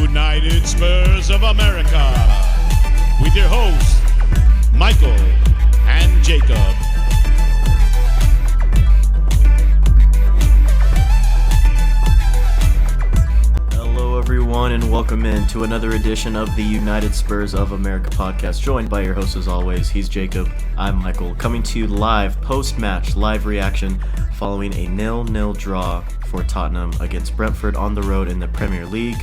United Spurs of America, with your hosts, Michael and Jacob. Hello, everyone, and welcome in to another edition of the United Spurs of America podcast, joined by your host as always. He's Jacob, I'm Michael, coming to you live, post-match, live reaction, following a 0-0 draw for Tottenham against Brentford on the road in the Premier League.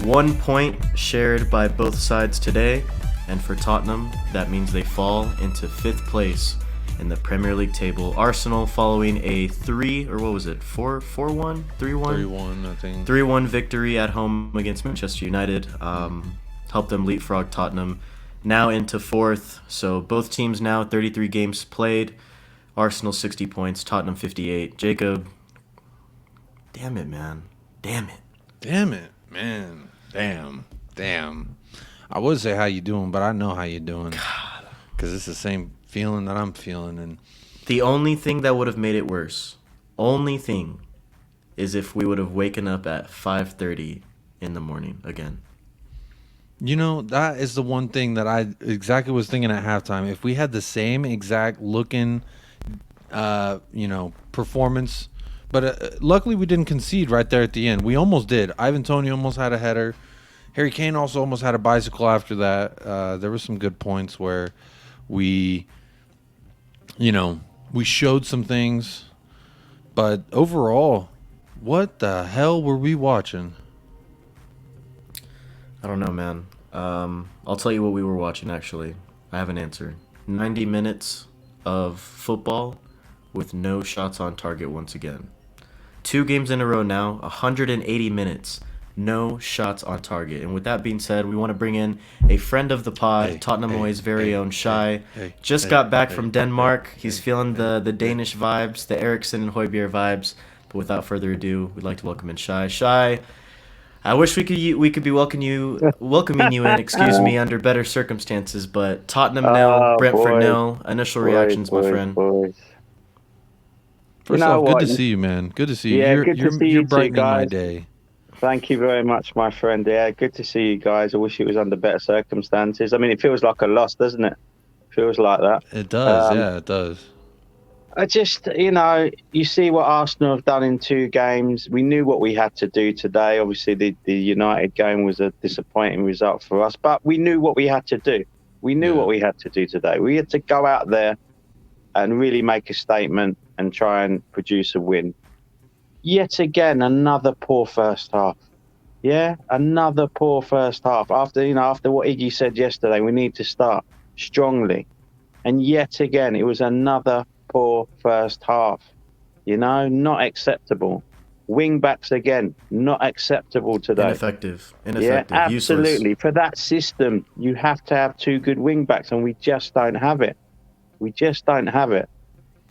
1 point shared by both sides today, and for Tottenham, that means they fall into 5th place in the Premier League table. Arsenal following a 4-1, 3-1? 3-1, I think. 3-1 victory at home against Manchester United. Helped them leapfrog Tottenham. Now into 4th, so both teams now 33 games played. Arsenal 60 points, Tottenham 58. Jacob, damn it, man. Damn it. Damn it, man. Damn. I would say how you doing, but I know how you doing. God. Because it's the same feeling that I'm feeling. And the only thing that would have made it worse, is if we would have waken up at 5:30 in the morning again. You know, that is the one thing that I exactly was thinking at halftime. If we had the same exact looking, performance, but luckily we didn't concede right there at the end. We almost did. Ivan Toney almost had a header. Harry Kane also almost had a bicycle after that. There were some good points where we showed some things. But overall, what the hell were we watching? I don't know, man. I'll tell you what we were watching, actually. I have an answer. 90 minutes of football with no shots on target once again. 2 games in a row now, 180 minutes. No shots on target. And with that being said, we want to bring in a friend of the pod, Tottenham Away's very own Chy. Just got back from Denmark. He's feeling the Danish vibes, the Eriksson and Højbjerg vibes. But without further ado, we'd like to welcome in Chy. Chy, I wish we could be welcoming you in, under better circumstances. But Tottenham 0, Brentford 0. Initial reactions, my friend. First off, good to see you, man. Good to see you. Yeah, good to see you you're brightening too, guys. my day. Thank you very much, my friend. Yeah, good to see you guys. I wish it was under better circumstances. I mean, it feels like a loss, doesn't it? Feels like that. It does, yeah, it does. I just, you see what Arsenal have done in 2 games. We knew what we had to do today. Obviously, the United game was a disappointing result for us, but we knew what we had to do. We knew what we had to do today. We had to go out there and really make a statement and try and produce a win. Yet again, another poor first half. Yeah, another poor first half. After what Iggy said yesterday, we need to start strongly. And yet again, it was another poor first half. Not acceptable. Wing backs again, not acceptable today. Ineffective. Yeah, absolutely. Useless. For that system, you have to have 2 good wing backs, and we just don't have it.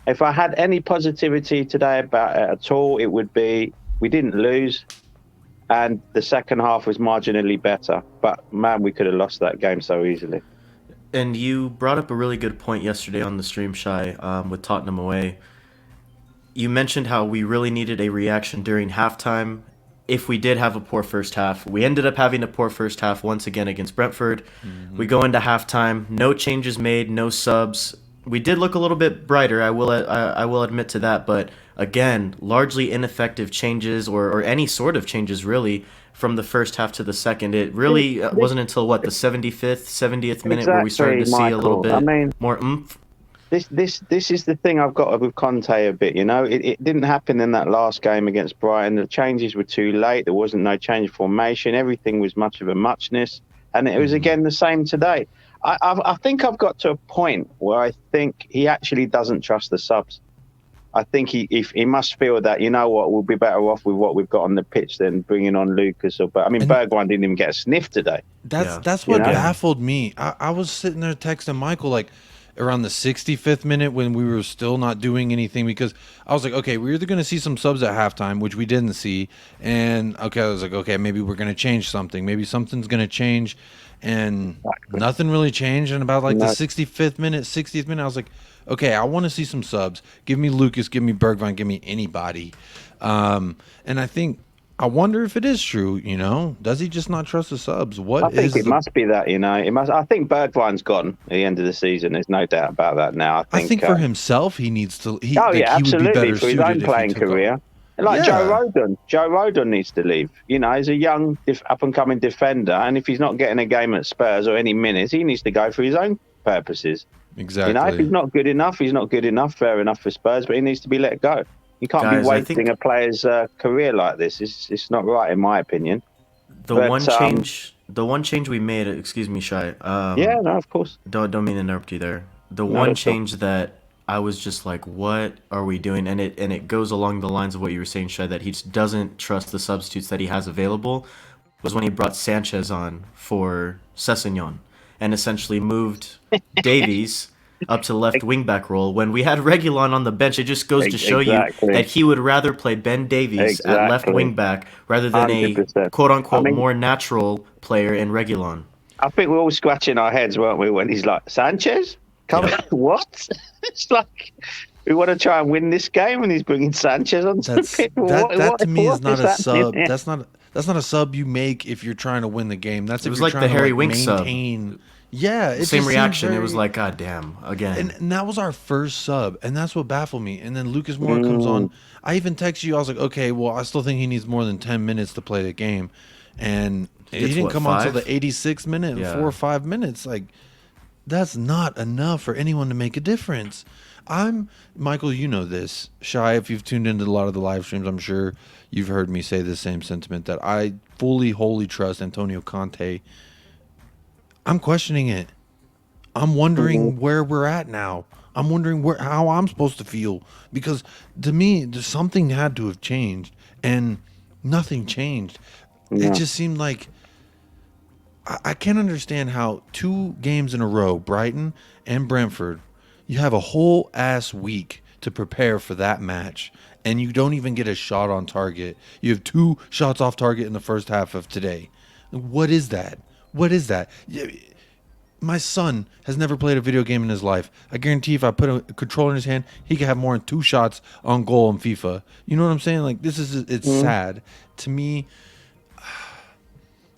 If I had any positivity today about it at all, it would be we didn't lose, and the second half was marginally better. But, man, we could have lost that game so easily. And you brought up a really good point yesterday on the stream, Chy, with Tottenham away. You mentioned how we really needed a reaction during halftime if we did have a poor first half. We ended up having a poor first half once again against Brentford. Mm-hmm. We go into halftime, no changes made, no subs. We did look a little bit brighter, I will admit to that, but again, largely ineffective changes or any sort of changes really from the first half to the second. It really wasn't until the 70th minute where we started to see a little bit more oomph. This is the thing I've got with Conte a bit, It didn't happen in that last game against Brighton. The changes were too late. There wasn't no change of formation. Everything was much of a muchness. And it was again the same today. I think I've got to a point where I think he actually doesn't trust the subs. I think he must feel that, we'll be better off with what we've got on the pitch than bringing on Lucas. Bergwijn didn't even get a sniff today. That's what baffled me. I was sitting there texting Michael, like, around the 65th minute when we were still not doing anything, because I was like, okay, we're either going to see some subs at halftime, which we didn't see, and okay, I was like, okay, maybe we're going to change something. Maybe something's going to change, and nothing really changed. And about like the No. 65th minute, 60th minute, I was like, okay, I want to see some subs. Give me Lucas, give me Bergvine, give me anybody. And I wonder if it is true, does he just not trust the subs? I think it the must be that, It must. I think Bergvine's gone at the end of the season. There's no doubt about that now. I think for himself, he needs to. Oh yeah, he would be absolutely, better for his suited own if he playing took career. off. Like Yeah. Joe Rodon. Joe Rodon needs to leave. He's a young, up and coming defender, and if he's not getting a game at Spurs or any minutes, he needs to go for his own purposes. Exactly. If he's not good enough, he's not good enough. Fair enough for Spurs, but he needs to be let go. You can't Guys, be I wasting think- a player's career like this. It's not right, in my opinion. The But, one change we made. Excuse me, Shy. Yeah, no, of course. Don't mean to interrupt you there. The No, one that's all. change that I was just like, what are we doing? And it goes along the lines of what you were saying, Shy, that he just doesn't trust the substitutes that he has available, was when he brought Sanchez on for Sessegnon and essentially moved Davies up to the left wing back role. When we had Reguilon on the bench, it just goes to show Exactly. you that he would rather play Ben Davies at left Exactly. wing back rather than a 100%. quote unquote I mean- more natural player in Reguilon. I think we're all scratching our heads, weren't we, when he's like, Sanchez? Come Yeah. what? It's like, we want to try and win this game, and he's bringing Sanchez on the That's pitch. that to me is not a sub. happening? That's not a sub you make if you're trying to win the game. That's It if was you're like the trying to, Harry Winks sub. maintain. Yeah, it just Same seemed reaction. It very- was like, God damn, again. And that was our first sub, and that's what baffled me. And then Lucas Moura comes on. I even texted you. I was like, okay, well, I still think he needs more than 10 minutes to play the game, and he gets didn't what, come on 5? until the 86th minute, Yeah. 4 or 5 minutes. Like, that's not enough for anyone to make a difference. Michael, you know this. Shy, if you've tuned into a lot of the live streams, I'm sure you've heard me say the same sentiment that I fully, wholly trust Antonio Conte. I'm questioning it. I'm wondering where we're at now. I'm wondering how I'm supposed to feel, because to me, something had to have changed, and nothing changed. Yeah. It just seemed like I can't understand how 2 games in a row, Brighton and Brentford, you have a whole ass week to prepare for that match, and you don't even get a shot on target. You have 2 shots off target in the first half of today. What is that? What is that? My son has never played a video game in his life. I guarantee if I put a controller in his hand, he could have more than 2 shots on goal in FIFA. You know what I'm saying? Like, it's sad. To me,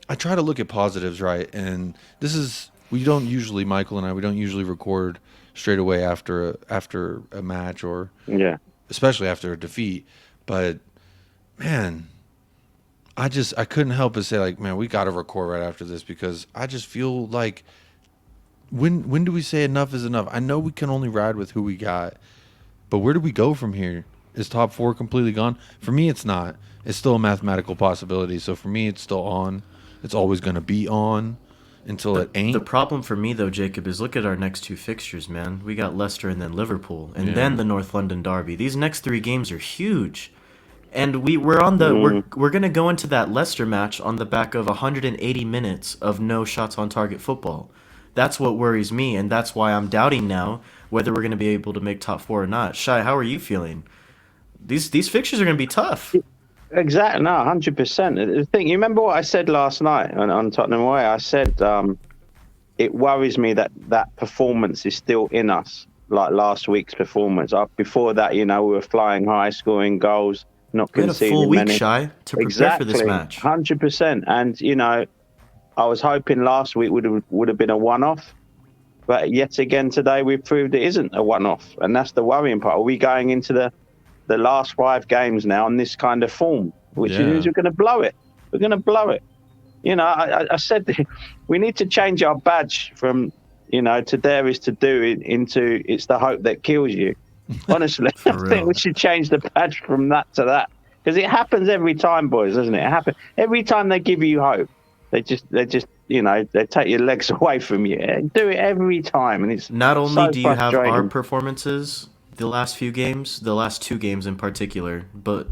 I try to look at positives, right? And Michael and I, we don't usually record straight away after a match, or Yeah. especially after a defeat. But man, I couldn't help but say, like, man, we got to record right after this, because I just feel like, when do we say enough is enough? I know we can only ride with who we got, but where do we go from here? Is top 4 completely gone? For me, it's not. It's still a mathematical possibility. So for me, it's still on. It's always going to be on until it ain't. The problem for me, though, Jacob, is look at our next 2 fixtures, man. We got Leicester and then Liverpool, and Yeah. then the North London derby. These next 3 games are huge. And we're gonna go into that Leicester match on the back of 180 minutes of no shots on target football. That's what worries me, and that's why I'm doubting now whether we're gonna be able to make top 4 or not. Shai, how are you feeling? These fixtures are gonna be tough. Exactly. No, 100%. The thing, you remember what I said last night on Tottenham Away? I said it worries me that performance is still in us, like last week's performance. Before that, we were flying high, scoring goals, not We had a conceding full week, many. Shai, to prepare for this match. 100%. And I was hoping last week would have been a one-off, but yet again today we've proved it isn't a one-off, and that's the worrying part. Are we going into the last 5 games now on this kind of form, which means we're going to blow it? We're going to blow it. I said we need to change our badge from to dare is to do into it's the hope that kills you. Honestly, I real. think we should change the badge from that to that, because it happens every time, boys, doesn't it? It happens every time they give you hope. They just they take your legs away from you. Do it every time, and it's Not only so do you have our frustrating. performances the last few games, the last 2 games in particular, but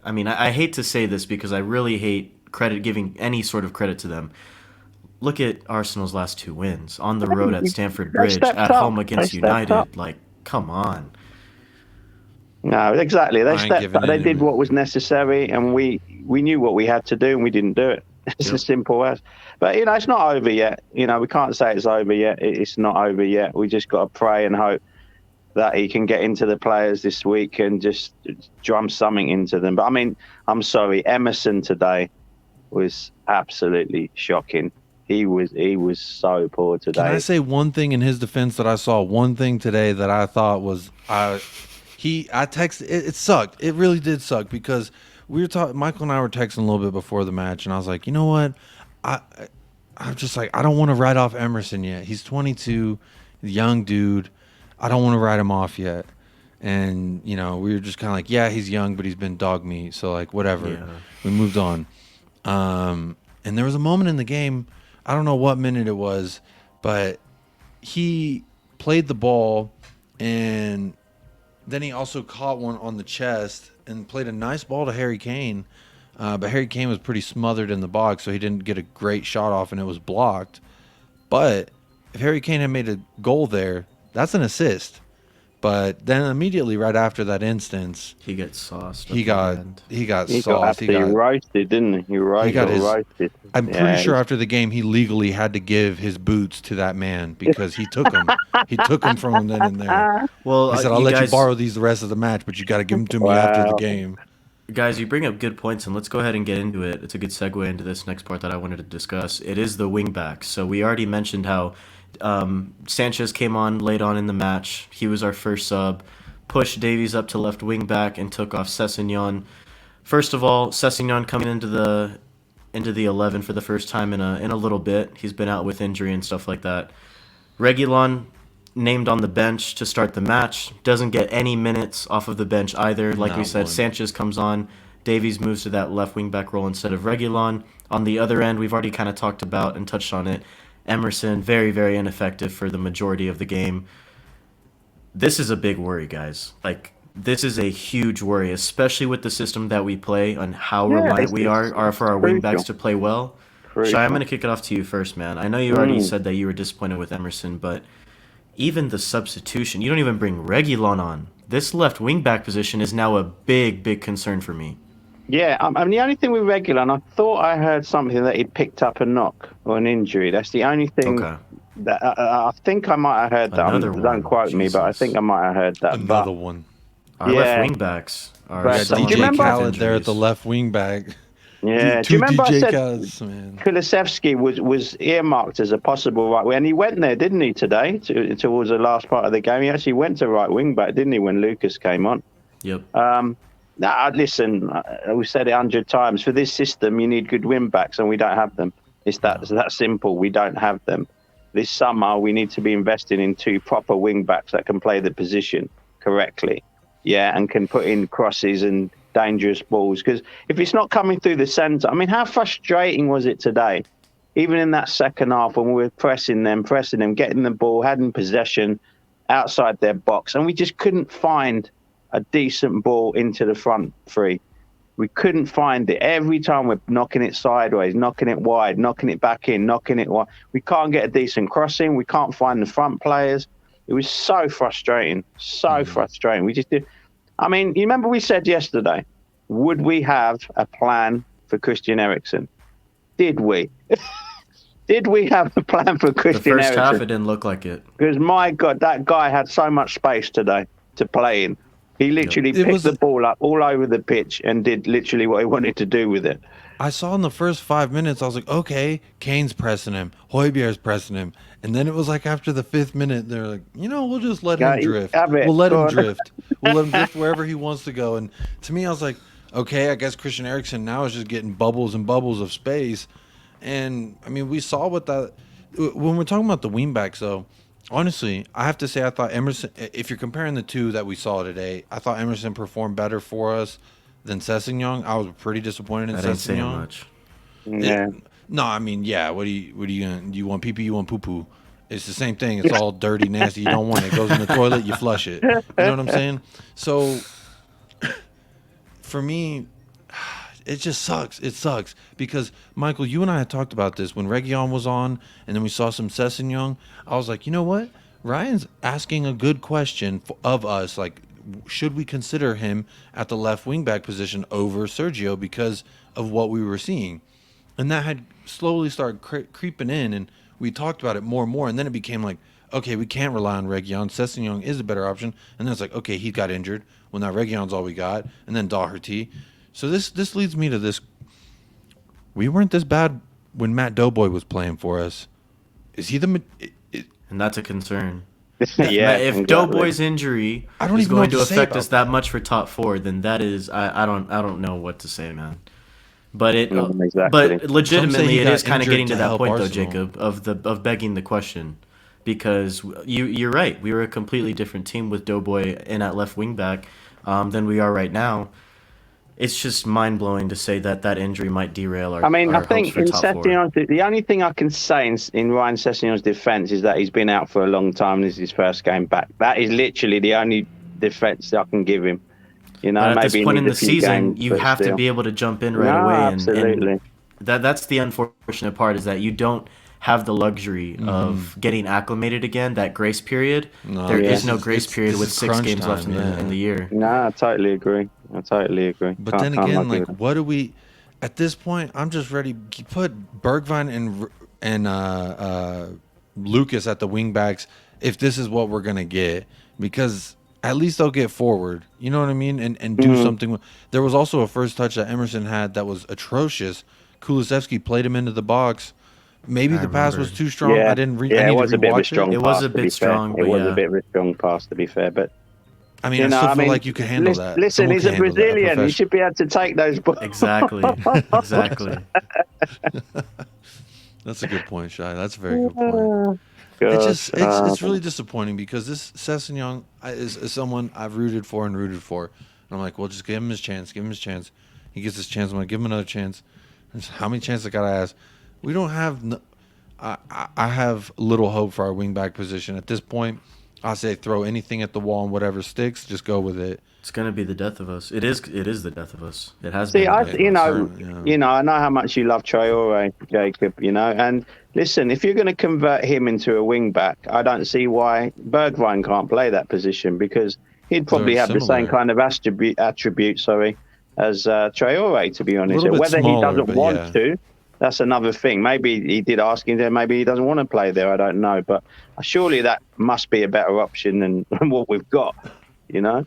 I hate to say this because I really hate giving any sort of credit to them. look at Arsenal's last 2 wins on the road at Stamford They Bridge, stepped at up. home They against stepped up. United. Like, come on. No, exactly. They I ain't stepped giving up. They it did him. what was necessary, and we knew what we had to do, and we didn't do it. It's Yep. as simple as. But it's not over yet. We can't say it's over yet. It's not over yet. We just got to pray and hope that he can get into the players this week and just drum something into them. But I mean, I'm sorry, Emerson today was absolutely shocking. He was so poor today. Can I say one thing in his defense that I saw? One thing today that I thought was I texted. It sucked. It really did suck because we were talking. Michael and I were texting a little bit before the match, and I was like, you know what, I'm just like, I don't want to write off Emerson yet. He's 22, young dude. I don't want to write him off yet. And we were just kind of like, yeah, he's young, but he's been dog meat, so like whatever. Yeah. We moved on. And there was a moment in the game, I don't know what minute it was, but he played the ball, and then he also caught one on the chest and played a nice ball to Harry Kane. But Harry Kane was pretty smothered in the box, so he didn't get a great shot off, and it was blocked. But if Harry Kane had made a goal there, that's an assist. But then immediately right after that instance, He gets sauced. at he the got end. he got He got sauced. absolutely roasted, didn't he? He got his- roasted. I'm pretty sure after the game he legally had to give his boots to that man because he took them. He took them from him then and there. Well, He said, "I'll let you borrow these the rest of the match, but you got to give them to me after the Wow. game." Guys, you bring up good points, and let's go ahead and get into it. It's a good segue into this next part that I wanted to discuss. It is the wingbacks. So we already mentioned how Sanchez came on late on in the match. He was our first sub. Pushed Davies up to left wingback and took off Sessegnon. First of all, Sessegnon coming into the 11 for the first time in a little bit. He's been out with injury and stuff like that. Reguilon named on the bench to start the match. Doesn't get any minutes off of the bench either. Like we Not said, one. Sanchez comes on. Davies moves to that left wing back role instead of Reguilon. On the other end, we've already kind of talked about and touched on it. Emerson, very, very ineffective for the majority of the game. This is a big worry, guys. Like, this is a huge worry, especially with the system that we play and how reliant we are for our crucial. wingbacks to play well. Shy, I'm going to kick it off to you first, man. I know you already said that you were disappointed with Emerson, but even the substitution, you don't even bring Reguilon on. This left wing-back position is now a big, big concern for me. Yeah, I mean, the only thing with Reguilon, I thought I heard something that he picked up a knock or an injury. That's the only thing Okay. that I think I might have heard that. Another Don't one. quote me, but I Jesus. think I might have heard that. Another But one. Our Yeah. left wing-backs are But still do you DJ remember- Khaled there at the injuries. left wing back. yeah, do Two you remember I DJ said Khaleds, man. Kulusevski was earmarked as a possible right wing, and he went there, didn't he, today, towards the last part of the game? He actually went to right wing back, didn't he, when Lucas came on? Yep. Listen, we've said it 100 times. For this system, you need good wing backs, and we don't have them. It's that simple. We don't have them. This summer, we need to be investing in 2 proper wing backs that can play the position correctly, and can put in crosses and dangerous balls. Because if it's not coming through the centre, I mean, how frustrating was it today? Even in that second half when we were pressing them, getting the ball, having possession outside their box, and we just couldn't find a decent ball into the front 3. We couldn't find it. Every time we're knocking it sideways, knocking it wide, knocking it back in, knocking it wide. We can't get a decent crossing. We can't find the front players. It was so frustrating. Frustrating. We just did. I mean, you remember we said yesterday, would we have a plan for Christian Eriksen? Did we? Did we have a plan for The Christian first half, Eriksen? it didn't look like it. Because, my God, that guy had so much space today to play in. He literally It picked was- the ball up all over the pitch and did literally what he wanted to do with it. I saw in the first 5 minutes, I was like, okay, Kane's pressing him, Højbjerg's pressing him, and then it was like after the 5th minute, they're like, we'll just let him drift. have it. We'll let Go him on. drift. We'll let him drift wherever he wants to go. And to me, I was like, okay, I guess Christian Eriksen now is just getting bubbles and bubbles of space. And I mean, we saw what that when we're talking about the wingbacks, though. Honestly, I have to say I thought Emerson. If you're comparing the two that we saw today, I thought Emerson performed better for us than Sessegnon. I was pretty disappointed in That ain't saying Sessegnon. much. Yeah. No, I mean, yeah. What are you gonna? Do you want pee pee? You want poo poo? It's the same thing. It's all dirty, nasty. You don't want it. It goes in the toilet. You flush it. You know what I'm saying? So, for me, it just sucks. It sucks because Michael, you and I had talked about this when Reguilon was on, and then we saw some Sessegnon. I was like, you know what? Ryan's asking a good question of us. Like, should we consider him at the left wing back position over Sergio because of what we were seeing? And that had slowly started creeping in, and we talked about it more and more. And then it became like, okay, we can't rely on Reguilon. Sessegnon is a better option. And then it's like, okay, he got injured. Well, now Reguilon's all we got. And then Doherty. So this leads me to this. We weren't this bad when Matt Doughboy was playing for us. Is he the... And that's a concern. Yeah, If exactly. Doughboy's injury I don't is even know going what to to say affect about us that much for top four, then that is I don't know what to say, man. But Exactly. but Some say legitimately, he it got is kind of injured getting to to that help point, though, Arsenal. Jacob, of begging the question, because you're right. We were a completely different team with Doughboy in at left wing back than we are right now. It's just mind blowing to say that injury might derail our. I mean, our I think hopes for in top four. Sessegnon's, the only thing I can say in Ryan Sessegnon's defence is that he's been out for a long time and this is his first game back. That is literally the only defence I can give him. You know, But at maybe this he point in needs the a few season, games, you but have to still. be able to jump in right No, away, absolutely. and that's the unfortunate part is that you don't have the luxury of getting acclimated again. That grace period, No, there is this no is- grace it's- period this with is 6 crunch games left time, in the year. No, I totally agree. But Can't then again, argue like, with what do we? At this point, I'm just ready. Put Bergwijn and Lucas at the wing backs if this is what we're gonna get, because at least they'll get forward. You know what I mean? And do something. There was also a first touch that Emerson had that was atrocious. Kulusevski played him into the box. Maybe the pass was remember. too strong. Yeah, I didn't. I yeah, need it was to a bit of a rewatch strong it. It was pass, a to be bit strong, fair. It but was yeah. a bit of a strong pass, to be fair. But I mean, you I know, still I feel mean, like you can handle that. listen, Someone he's can a handle that, Brazilian. He professional. should be able to take those balls. Exactly, exactly. That's a good point, Shy. That's a very good point. Gosh, It's really disappointing because this Sessegnon is someone I've rooted for. And I'm like, well, just give him his chance. Give him his chance. He gets his chance. I'm gonna give him another chance. How many chances I gotta ask? We don't have. I have little hope for our wingback position at this point. I say throw anything at the wall and whatever sticks, just go with it. It's gonna be the death of us. It is the death of us. It has See, been. I, The death you of us. know, Yeah. I know how much you love Traore, Jacob. You know, and listen, if you're going to convert him into a wing back, I don't see why Bergwijn can't play that position because he'd probably They're have the same similar. kind of attribute, as Traore, to be honest. Little bit Whether smaller, he doesn't but want yeah. to, that's another thing. Maybe he did ask him there. Maybe he doesn't want to play there. I don't know, but surely that must be a better option than what we've got. You know.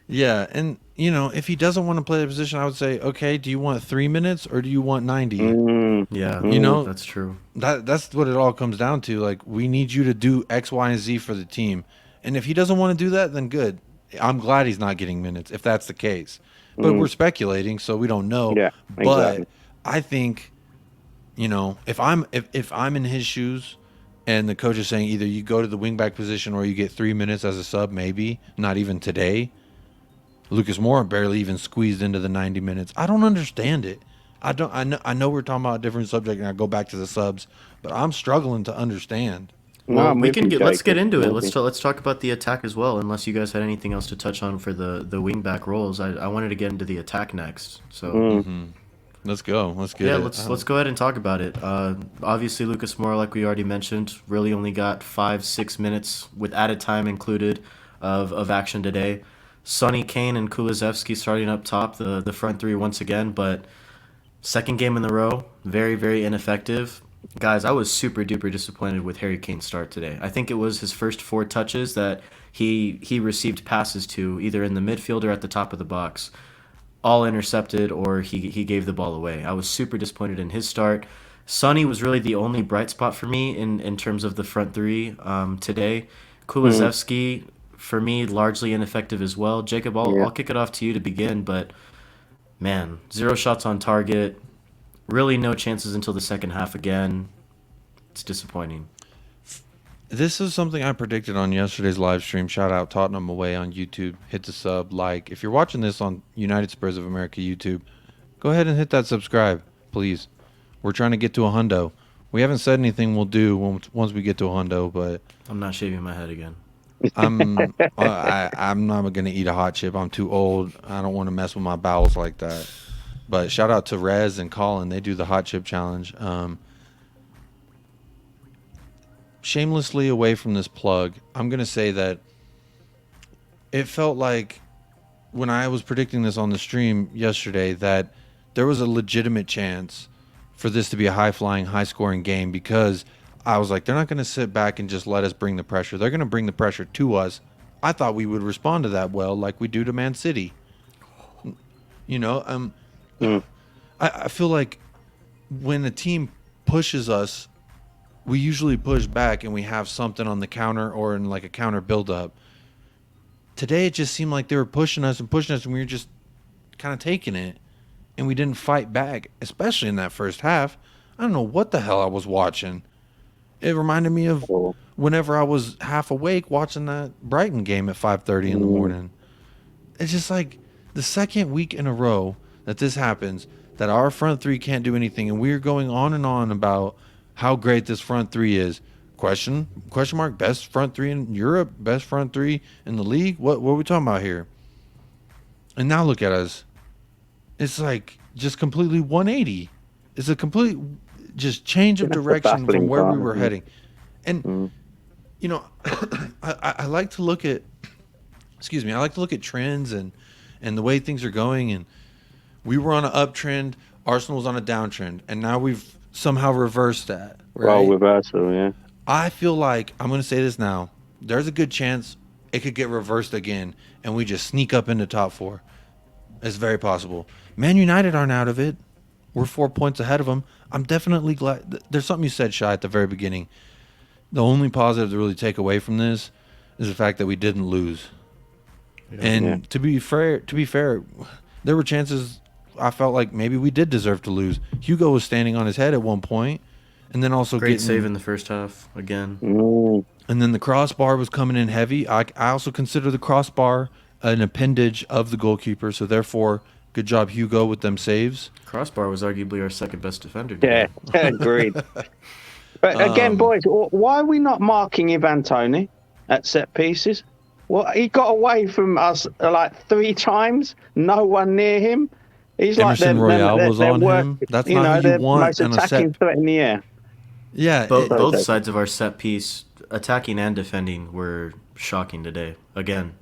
Yeah, and if he doesn't want to play the position, I would say, okay, do you want 3 minutes or do you want 90? Yeah, that's true. That's what it all comes down to. Like, we need you to do X, Y, and Z for the team. And if he doesn't want to do that, then good. I'm glad he's not getting minutes if that's the case. But we're speculating, so we don't know. Yeah, exactly. But I think, if I'm in his shoes and the coach is saying either you go to the wingback position or you get 3 minutes as a sub, maybe, not even today. Lucas Moura barely even squeezed into the 90 minutes. I don't understand it. I know we're talking about a different subject and I go back to the subs, but I'm struggling to understand. Well, I'm we with can you, let's get Jacob. into it. I'm with Let's talk about the attack as well. Unless you guys had anything else to touch on for the wing back roles, I wanted to get into the attack next. So Let's go. Let's get it. let's go ahead and talk about it. Obviously, Lucas Moura, like we already mentioned, really only got 5-6 minutes with added time included of action today. Sonny, Kane, and Kulusevski starting up top, the front three once again, but second game in the row, very, very ineffective. Guys, I was super duper disappointed with Harry Kane's start today. I think it was his first 4 touches that he received passes to, either in the midfield or at the top of the box. All intercepted or he gave the ball away. I was super disappointed in his start. Sonny was really the only bright spot for me in terms of the front three today. Kulusevski, for me, largely ineffective as well. Jacob, I'll kick it off to you to begin, but man, 0 shots on target, really no chances until the second half again. It's disappointing. This is something I predicted on yesterday's live stream. Shout out Tottenham Away on YouTube. Hit the sub, like. If you're watching this on United Spurs of America YouTube, go ahead and hit that subscribe, please. We're trying to get to 100. We haven't said anything we'll do once we get to 100, but I'm not shaving my head again. I'm not gonna eat a hot chip. I'm too old. I don't want to mess with my bowels like that. But shout out to Rez and Colin. They do the hot chip challenge. Shamelessly away from this plug, I'm going to say that it felt like when I was predicting this on the stream yesterday that there was a legitimate chance for this to be a high-flying, high-scoring game, because I was like, they're not going to sit back and just let us bring the pressure. They're going to bring the pressure to us. I thought we would respond to that well, like we do to Man City. You know, I feel like when a team pushes us, we usually push back and we have something on the counter or in like a counter build-up. Today, it just seemed like they were pushing us, and we were just kind of taking it, and we didn't fight back, especially in that first half. I don't know what the hell I was watching. It reminded me of whenever I was half awake watching that Brighton game at 5:30 in the morning. It's just like the second week in a row that this happens, that our front three can't do anything, and we're going on and on about how great this front three is. Question mark, best front three in Europe, best front three in the league. What are we talking about here? And now look at us. It's like just completely 180. It's a complete just change of direction from where we were heading. And you know, I like to look at I like to look at trends and the way things are going, and we were on an uptrend, Arsenal was on a downtrend, and now we've somehow reversed that. Right? Well, reversal, yeah. I feel like, I'm going to say this now, there's a good chance it could get reversed again and we just sneak up into top four. It's very possible. Man United aren't out of it. We're 4 points ahead of them. I'm definitely glad. There's something you said, Chy, at the very beginning. The only positive to really take away from this is the fact that we didn't lose. Yeah. And to be fair, there were chances I felt like maybe we did deserve to lose. Hugo was standing on his head at one point, and then also great save in the first half again. And then the crossbar was coming in heavy. I also consider the crossbar an appendage of the goalkeeper, so therefore, good job Hugo with them saves. Crossbar was arguably our second best defender today. Yeah, agreed. But again, boys, why are we not marking Ivan Toney at set pieces? Well, he got away from us like 3 times. No one near him. He's Emerson like Royale was on him. That's not who you want most on a attacking set. threat in the air. Yeah, both sides of our set piece, attacking and defending, were shocking today. Again.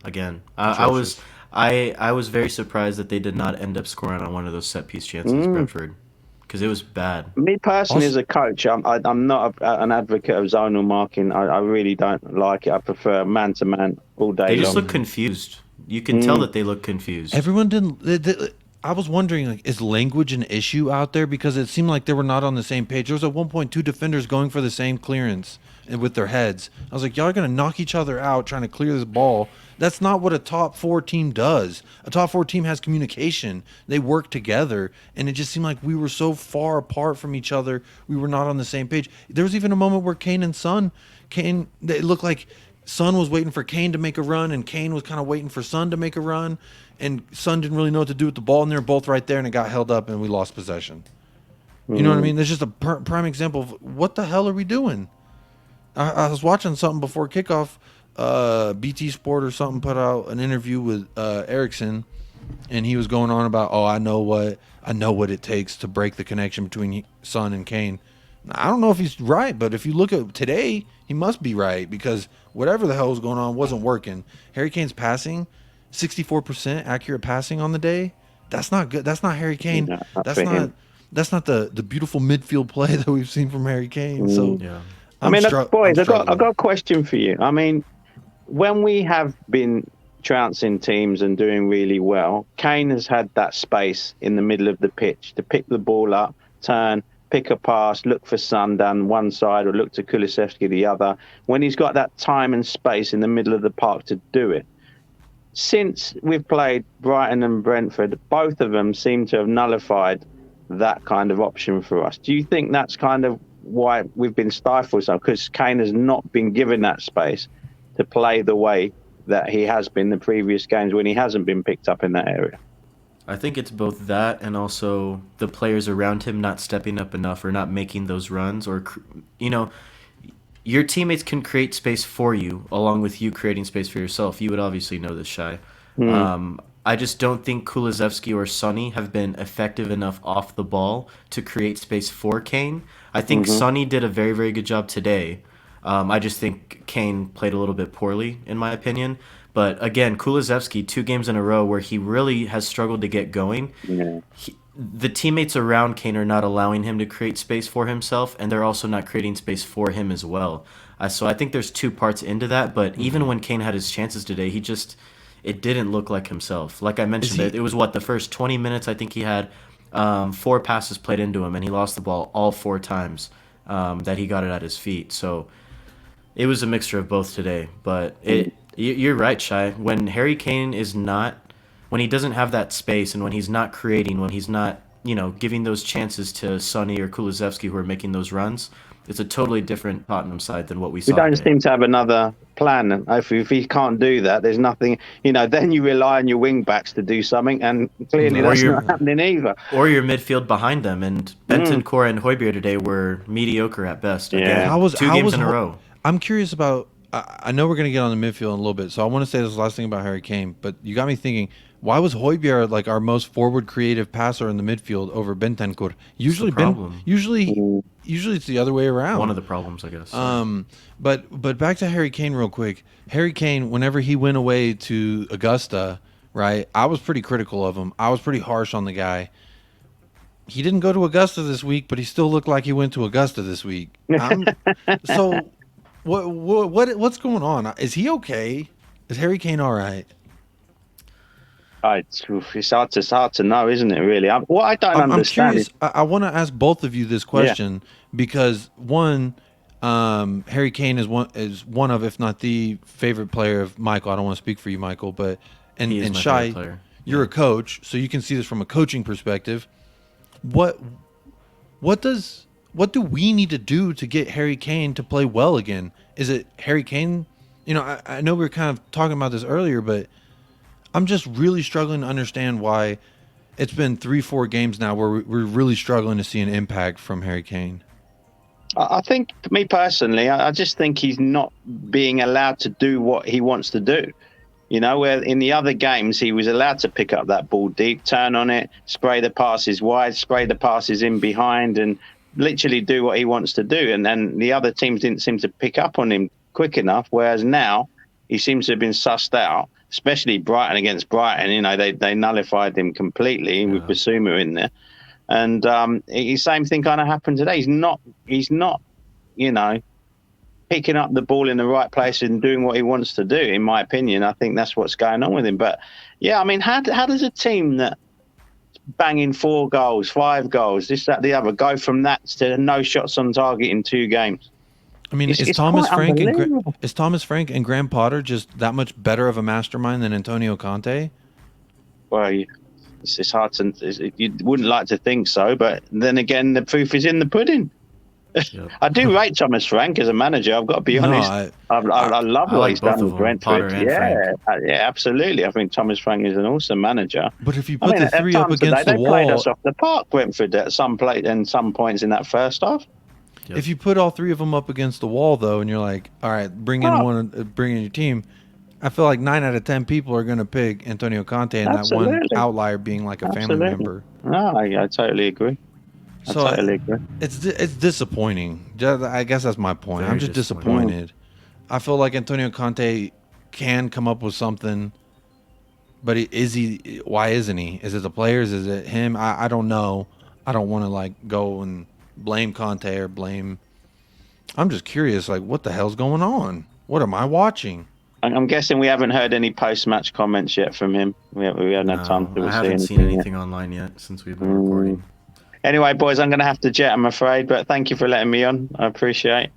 I was very surprised that they did not end up scoring on one of those set piece chances, Brentford, because it was bad. Me personally, as a coach, I'm not an advocate of zonal marking. I really don't like it. I prefer man to man all day. They just long. look confused. You can tell that they look confused. Everyone didn't. I was wondering, like, is language an issue out there? Because it seemed like they were not on the same page. There was at one point 2 defenders going for the same clearance with their heads. I was like, y'all are going to knock each other out trying to clear this ball. That's not what a top 4 team does. A top 4 team has communication. They work together. And it just seemed like we were so far apart from each other. We were not on the same page. There was even a moment where it looked like Son was waiting for Kane to make a run, and Kane was kind of waiting for Son to make a run, and Son didn't really know what to do with the ball, and they were both right there, and it got held up, and we lost possession. You know what I mean? There's just a prime example of what the hell are we doing? I was watching something before kickoff. BT Sport or something put out an interview with Ericsson, and he was going on about, I know what it takes to break the connection between Son and Kane. I don't know if he's right, but if you look at today, he must be right, because whatever the hell was going on wasn't working. Harry Kane's passing, 64% accurate passing on the day. That's not good. That's not Harry Kane. No, that's not the beautiful midfield play that we've seen from Harry Kane. So yeah. Boys, I've got a question for you. I mean, when we have been trouncing teams and doing really well, Kane has had that space in the middle of the pitch to pick the ball up, turn, pick a pass, look for Son down one side or look to Kulusevski the other, when he's got that time and space in the middle of the park to do it. Since we've played Brighton and Brentford, both of them seem to have nullified that kind of option for us. Do you think that's kind of why we've been stifled? So, because Kane has not been given that space to play the way that he has been the previous games when he hasn't been picked up in that area? I think it's both that and also the players around him not stepping up enough or not making those runs, or, your teammates can create space for you along with you creating space for yourself. You would obviously know this, Chy. I just don't think Kulusevski or Sonny have been effective enough off the ball to create space for Kane. I think Sonny did a very, very good job today. I just think Kane played a little bit poorly, in my opinion. But again, Kulusevski, 2 games in a row where he really has struggled to get going. Yeah. The teammates around Kane are not allowing him to create space for himself, and they're also not creating space for him as well. So I think there's 2 parts into that. But even when Kane had his chances today, it didn't look like himself. Like I mentioned, it was the first 20 minutes. I think he had 4 passes played into him, and he lost the ball all 4 times that he got it at his feet. So it was a mixture of both today. But you're right, Chy. When Harry Kane when he doesn't have that space, and when he's not creating, when he's not giving those chances to Sonny or Kulusevski who are making those runs, it's a totally different Tottenham side than what we saw. We don't today. seem to have another plan. If he can't do that, there's nothing. Then you rely on your wing backs to do something, and clearly that's not happening either. Or your midfield behind them, and Bentancur and Højbjerg today were mediocre at best. Yeah. Again, 2 games in a row. I'm curious about. I know we're going to get on the midfield in a little bit, so I want to say this last thing about Harry Kane. But you got me thinking. Why was Højbjerg like our most forward creative passer in the midfield over Bentancur? Usually it's the other way around. One of the problems, I guess. But back to Harry Kane real quick. Harry Kane, whenever he went away to Augusta, right? I was pretty critical of him. I was pretty harsh on the guy. He didn't go to Augusta this week, but he still looked like he went to Augusta this week. So what's going on? Is he okay? Is Harry Kane all right? It's hard to know, isn't it? Really, I don't understand. I'm curious. I want to ask both of you this question because one, Harry Kane is one of, if not the favorite player of Michael. I don't want to speak for you, Michael, but and Chy, you're a coach, so you can see this from a coaching perspective. What do we need to do to get Harry Kane to play well again? Is it Harry Kane? I know we were kind of talking about this earlier, but I'm just really struggling to understand why it's been 3-4 games now where we're really struggling to see an impact from Harry Kane. I think, me personally, I just think he's not being allowed to do what he wants to do. Where in the other games he was allowed to pick up that ball deep, turn on it, spray the passes wide, spray the passes in behind, and literally do what he wants to do. And then the other teams didn't seem to pick up on him quick enough, whereas now he seems to have been sussed out. Especially Brighton against Brighton, they nullified him completely with Basuma in there, and the same thing kind of happened today. He's not, picking up the ball in the right place and doing what he wants to do. In my opinion, I think that's what's going on with him. But yeah, I mean, how does a team that banging 4 goals, 5 goals, this, that, the other, go from that to no shots on target in 2 games? I mean, is Thomas Frank and Graham Potter just that much better of a mastermind than Antonio Conte? Well, it's hard to. You wouldn't like to think so, but then again, the proof is in the pudding. Yep. I do rate Thomas Frank as a manager. I've got to be honest. I love what he's done with Brentford. Yeah, absolutely. I think Thomas Frank is an awesome manager. But if you put the 3 up against the wall, they played us off the park, Brentford, at some points in that first half. Yep. If you put all 3 of them up against the wall, though, and you're like, all right, bring in your team, I feel like 9 out of 10 people are going to pick Antonio Conte, and that one outlier being like a family member. No, I totally agree. It's disappointing. I guess that's my point. I'm just disappointed. I feel like Antonio Conte can come up with something, but why isn't he? Is it the players? Is it him? I don't know. I don't want to go and blame Conte or blame. I'm just curious, what the hell's going on? What am I watching? I'm guessing we haven't heard any post-match comments yet from him. We haven't had time to see anything. I haven't seen anything online yet since we've been recording. Anyway, boys, I'm going to have to jet, I'm afraid, but thank you for letting me on. I appreciate it.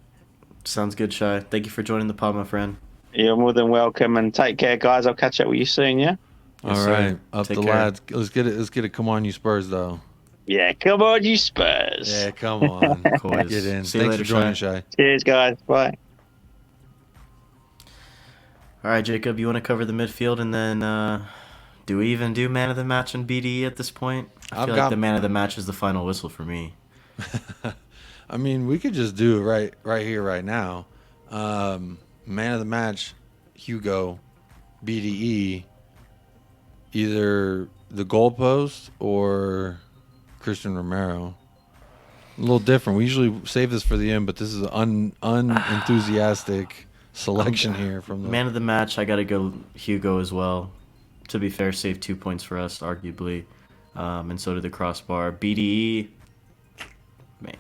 Sounds good, Chy. Thank you for joining the pod, my friend. You're more than welcome, and take care, guys. I'll catch up with you soon, yeah? All right. Up the lads. Let's get it. Come on, you Spurs, though. Yeah, come on, you Spurs. Yeah, come on. Get in. See you later, for joining, Chy. Cheers, guys. Bye. All right, Jacob, you want to cover the midfield, and then do we even do man of the match on BDE at this point? I feel like the man of the match is the final whistle for me. I mean, we could just do it right here, right now. Man of the match, Hugo, BDE. either the goalpost or Christian Romero. A little different. We usually save this for the end, but this is an unenthusiastic selection here from the Man of the match, I got to go Hugo as well. To be fair, saved 2 points for us, arguably. And so did the crossbar. BDE, man.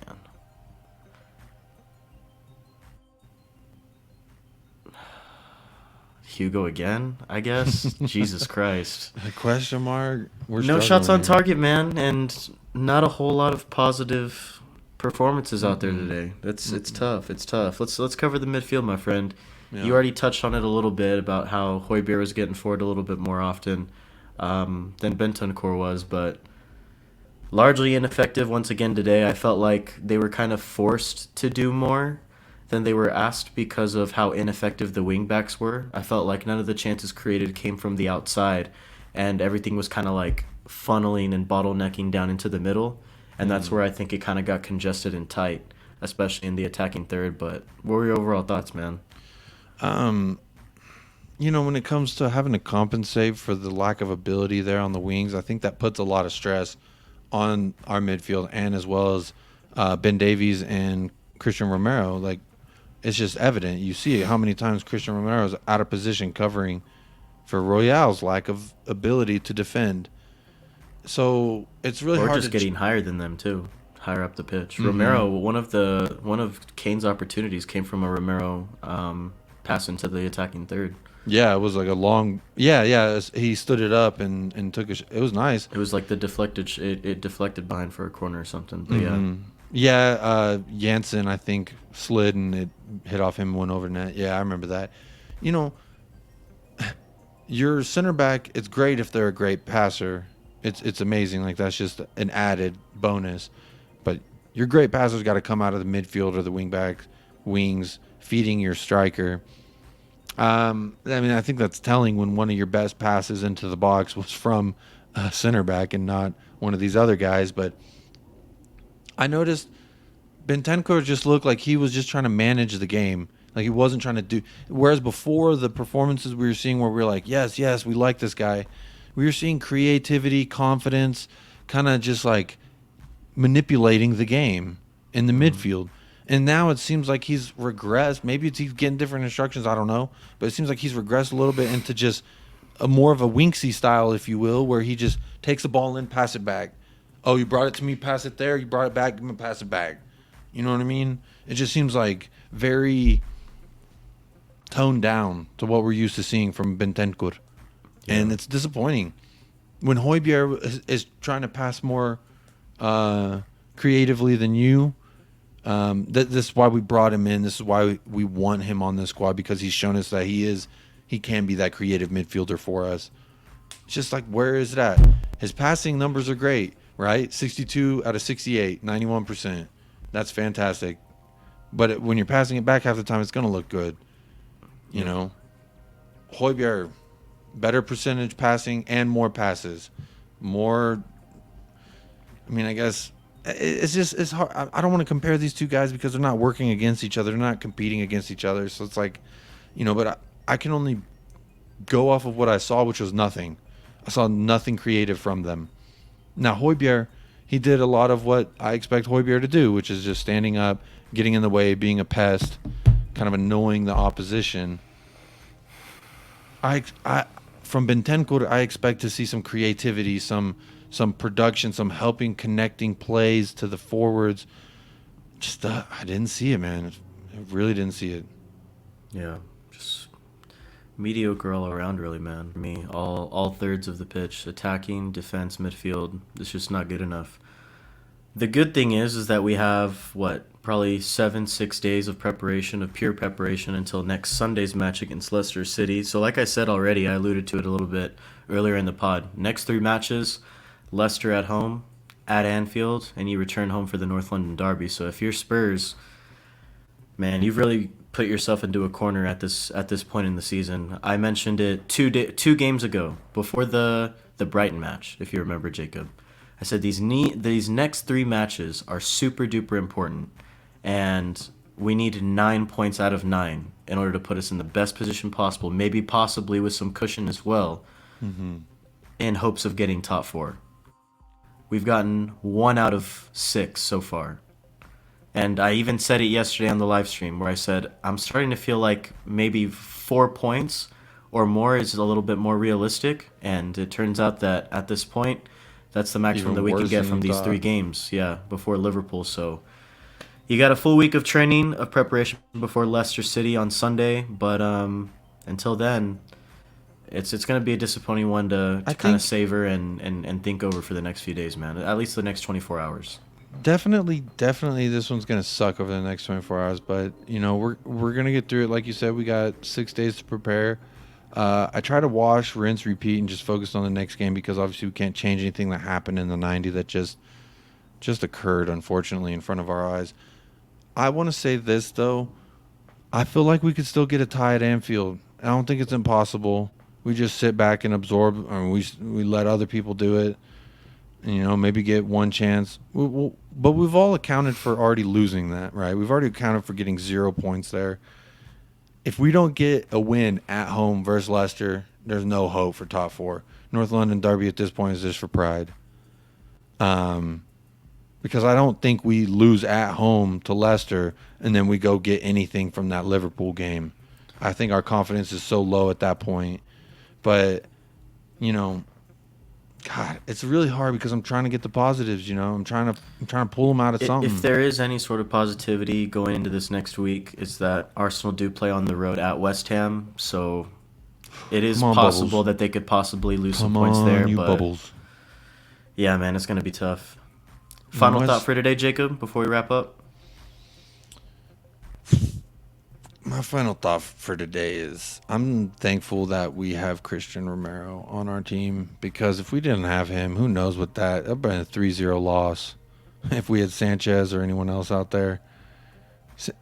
Hugo again, I guess. Jesus Christ. A question mark. We're No shots struggling on here. target, man, and not a whole lot of positive performances out there today. It's tough. It's tough. Let's cover the midfield, my friend. Yeah. You already touched on it a little bit about how Højbjerg was getting forward a little bit more often than Bentancur was, but largely ineffective once again today. I felt like they were kind of forced to do more than they were asked because of how ineffective the wingbacks were. I felt like none of the chances created came from the outside, and everything was kind of like funneling and bottlenecking down into the middle, and that's where I think it kind of got congested and tight, especially in the attacking third. But what were your overall thoughts, man? When it comes to having to compensate for the lack of ability there on the wings, I think that puts a lot of stress on our midfield and as well as Ben Davies and Christian Romero. Like, it's just evident. You see how many times Christian Romero is out of position covering for Royale's lack of ability to defend. So it's really Or hard just to getting higher than them too, higher up the pitch. Romero, one of Kane's opportunities came from a Romero pass into the attacking third. Yeah, it was like a long. Yeah. He stood it up and took it was nice. It was like the deflected. It deflected behind for a corner or something. But Yeah, Jansen, I think, slid and it hit off him and went over net. Yeah, I remember that. Your center back, it's great if they're a great passer. It's amazing. Like, that's just an added bonus. But your great passers got to come out of the midfield or the wings, feeding your striker. I think that's telling when one of your best passes into the box was from a center back and not one of these other guys. But I noticed Bentancur just looked like he was just trying to manage the game. Like, he wasn't trying to do. Whereas before, the performances we were seeing where we were like, yes, we like this guy. We were seeing creativity, confidence, kind of just like manipulating the game in the midfield. And now it seems like he's regressed. Maybe he's getting different instructions. I don't know. But it seems like he's regressed a little bit into just a more of a Winksy style, if you will, where he just takes the ball in, pass it back. Oh, you brought it to me, pass it there. You brought it back, give me pass it back. You know what I mean? It just seems like very toned down to what we're used to seeing from Bentancur. Yeah. And it's disappointing. When Højbjerg is trying to pass more creatively than you, this is why we brought him in. This is why we want him on this squad, because he's shown us that he can be that creative midfielder for us. It's just like, where is it at? His passing numbers are great, right? 62 out of 68, 91%. That's fantastic. But when you're passing it back half the time, it's going to look good. You know? Højbjerg, better percentage passing and more passes. More, I guess it's hard. I don't want to compare these two guys because they're not working against each other. They're not competing against each other. So it's like, but I can only go off of what I saw, which was nothing. I saw nothing creative from them. Now, Højbjerg, he did a lot of what I expect Højbjerg to do, which is just standing up, getting in the way, being a pest, kind of annoying the opposition. From Bentancur, I expect to see some creativity, some production, some helping, connecting plays to the forwards. Just I didn't see it, man. I really didn't see it. Yeah, just mediocre all around, really, man. For me, all thirds of the pitch, attacking, defense, midfield, it's just not good enough. The good thing is that we have, probably 6 days of preparation, of pure preparation, until next Sunday's match against Leicester City. So like I said already, I alluded to it a little bit earlier in the pod. Next 3 matches, Leicester at home, at Anfield, and you return home for the North London Derby. So if you're Spurs, man, you've really put yourself into a corner at this point in the season. I mentioned it two games ago, before the Brighton match, if you remember, Jacob. I said these next 3 matches are super duper important, and we need 9 points out of 9 in order to put us in the best position possible, maybe possibly with some cushion as well, in hopes of getting top 4. We've gotten 1 out of 6 so far. And I even said it yesterday on the live stream where I said, I'm starting to feel like maybe 4 points or more is a little bit more realistic. And it turns out that at this point, that's the maximum that we can get from these 3 games. Yeah, before Liverpool. So you got a full week of training, of preparation before Leicester City on Sunday. But until then, it's going to be a disappointing one to kind of savor and think over for the next few days, man. At least the next 24 hours. Definitely, this one's gonna suck over the next 24 hours. But we're gonna get through it. Like you said, we got 6 days to prepare. I try to wash, rinse, repeat, and just focus on the next game because obviously we can't change anything that happened in the 90 that just occurred, unfortunately, in front of our eyes. I want to say this though, I feel like we could still get a tie at Anfield. I don't think it's impossible. We just sit back and absorb. I mean, we let other people do it. And, maybe get one chance. But we've all accounted for already losing that, right? We've already accounted for getting 0 points there. If we don't get a win at home versus Leicester, there's no hope for top 4. North London derby at this point is just for pride. Because I don't think we lose at home to Leicester and then we go get anything from that Liverpool game. I think our confidence is so low at that point. But, God, it's really hard because I'm trying to get the positives. I'm trying to pull them out of something. If there is any sort of positivity going into this next week, is that Arsenal do play on the road at West Ham, so it is possible Bubbles. that they could possibly lose some points there. You but Bubbles. Yeah, man, it's gonna be tough. Final thought for today, Jacob, before we wrap up. My final thought for today is I'm thankful that we have Christian Romero on our team because if we didn't have him, who knows what that would have been a 3-0 loss if we had Sanchez or anyone else out there.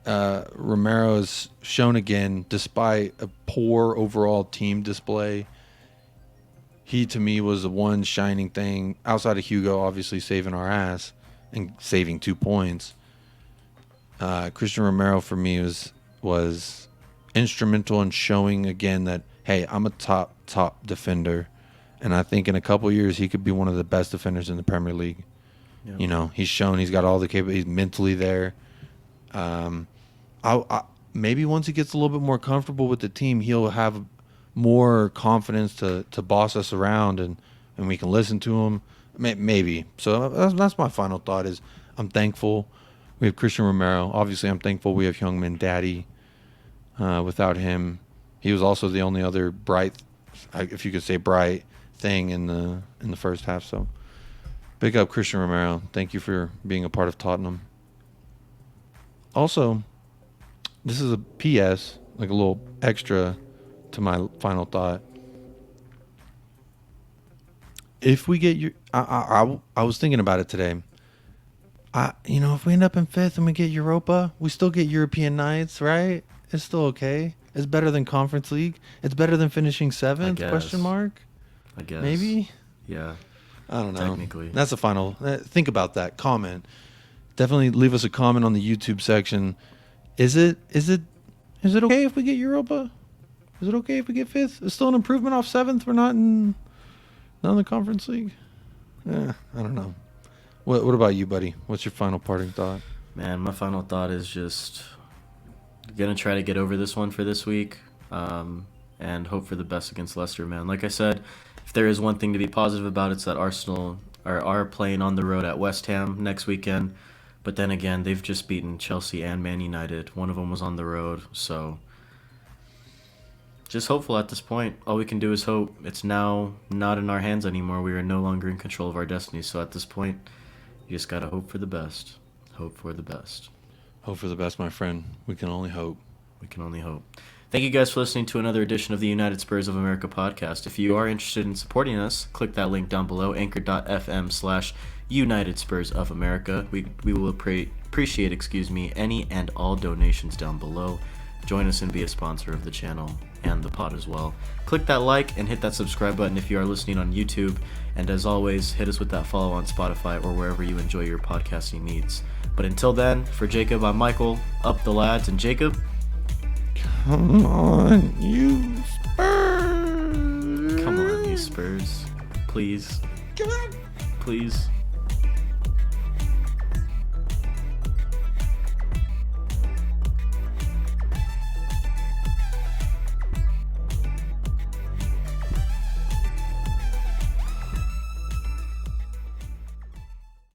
Romero has shown again, despite a poor overall team display, he to me was the one shining thing outside of Hugo obviously saving our ass and saving 2 points. Christian Romero for me was instrumental in showing again that, hey, I'm a top defender. And I think in a couple years, he could be one of the best defenders in the Premier League. Yep. He's shown he's got all the capabilities, he's mentally there. Maybe once he gets a little bit more comfortable with the team, he'll have more confidence to boss us around and we can listen to him. Maybe. So that's my final thought is I'm thankful. We have Christian Romero. Obviously, I'm thankful we have Youngman Daddy. Without him, he was also the only other bright, if you could say bright, thing in the first half. So, big up Christian Romero. Thank you for being a part of Tottenham. Also, this is a PS, like a little extra to my final thought. If we get I was thinking about it today. If we end up in 5th and we get Europa, we still get European nights, right? It's still okay. It's better than Conference League. It's better than finishing 7th? Question mark. I guess. Maybe. Yeah. I don't know. Technically. That's the final. Think about that. Comment. Definitely leave us a comment on the YouTube section. Is it okay if we get Europa? Is it okay if we get 5th? It's still an improvement off 7th. We're not in the Conference League. I don't know. What about you, buddy? What's your final parting thought? Man, my final thought is just gonna try to get over this one for this week, and hope for the best against Leicester, man. Like I said, if there is one thing to be positive about, it's that Arsenal are playing on the road at West Ham next weekend. But then again, they've just beaten Chelsea and Man United. One of them was on the road, so just hopeful at this point. All we can do is hope. It's now not in our hands anymore. We are no longer in control of our destiny. So at this point, you just gotta hope for the best. Hope for the best. Hope for the best, my friend. We can only hope. We can only hope. Thank you guys for listening to another edition of the United Spurs of America podcast. If you are interested in supporting us, click that link down below, anchor.fm/United Spurs of America. We will appreciate any and all donations down below. Join us and be a sponsor of the channel and the pod as well. Click that like and hit that subscribe button if you are listening on YouTube. And as always, hit us with that follow on Spotify or wherever you enjoy your podcasting needs. But until then, for Jacob, I'm Michael. Up the lads, and Jacob. Come on, you Spurs. Come on, you Spurs. Please. Come on. Please.